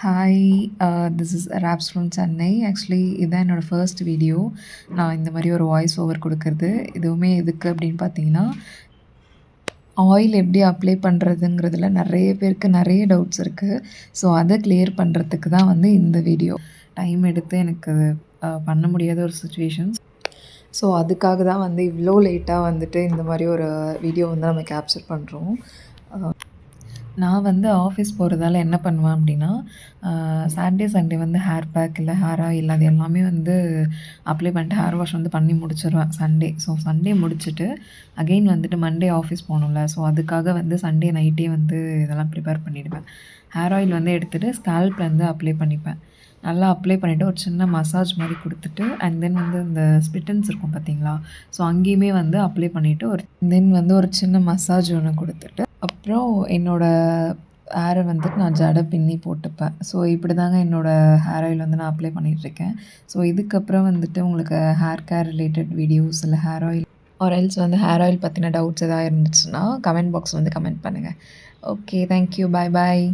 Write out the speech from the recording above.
Hi this is robs from Chennai. Actually இதான் என்னோடய first video. நான் இந்த மாதிரி ஒரு வாய்ஸ் ஓவர் கொடுக்கறது. இதுவுமே எதுக்கு அப்படின்னு பார்த்தீங்கன்னா, ஆயில் எப்படி அப்ளை பண்ணுறதுங்கிறதுல நிறைய பேருக்கு நிறைய டவுட்ஸ் இருக்குது. ஸோ அதை கிளியர் பண்ணுறதுக்கு தான் வந்து இந்த வீடியோ. டைம் எடுத்து எனக்கு பண்ண முடியாத ஒரு சுச்சுவேஷன்ஸ். ஸோ அதுக்காக தான் வந்து இவ்வளோ லேட்டாக வந்துட்டு இந்த மாதிரி ஒரு வீடியோ வந்து நம்ம கேப்சர் பண்ணுறோம். நான் வந்து ஆஃபீஸ் போகிறதால என்ன பண்ணுவேன் அப்படின்னா, சாட்டர்டே, சண்டே வந்து ஹேர் பேக் இல்லை ஹேர் ஆயில் அது எல்லாமே வந்து அப்ளை பண்ணிட்டு ஹேர் வாஷ் வந்து பண்ணி முடிச்சிருவேன் சண்டே. ஸோ சண்டே முடிச்சுட்டு அகெயின் வந்துட்டு மண்டே ஆஃபீஸ் போகணும்ல. ஸோ அதுக்காக வந்து சண்டே நைட்டே வந்து இதெல்லாம் ப்ரிப்பேர் பண்ணிவிடுவேன். ஹேர் ஆயில் வந்து எடுத்துகிட்டு ஸ்கேல்ப்ல வந்து அப்ளை பண்ணிப்பேன். நல்லா அப்ளை பண்ணிவிட்டு ஒரு சின்ன மசாஜ் மாதிரி கொடுத்துட்டு அண்ட் தென் வந்து இந்த ஸ்பிட்டன்ஸ் இருக்கும் பார்த்தீங்களா? ஸோ அங்கேயுமே வந்து அப்ளை பண்ணிவிட்டு தென் வந்து ஒரு சின்ன மசாஜ் ஒன்று கொடுத்துட்டு அப்புறம் என்னோடய ஹேரை வந்துட்டு நான் ஜடை பின்னி போட்டுப்பேன். ஸோ இப்படி தாங்க என்னோடய ஹேர் ஆயில் வந்து நான் அப்ளை பண்ணிகிட்ருக்கேன். ஸோ இதுக்கப்புறம் வந்துட்டு உங்களுக்கு ஹேர் கேர் ரிலேட்டட் வீடியோஸ் இல்லை ஹேர் ஆயில் ஆர் எல்ஸ் வந்து ஹேர் ஆயில் பற்றின டவுட்ஸ் எதாவது இருந்துச்சுன்னா கமெண்ட் பாக்ஸ் வந்து கமெண்ட் பண்ணுங்கள். Okay, thank you. பாய் பாய்.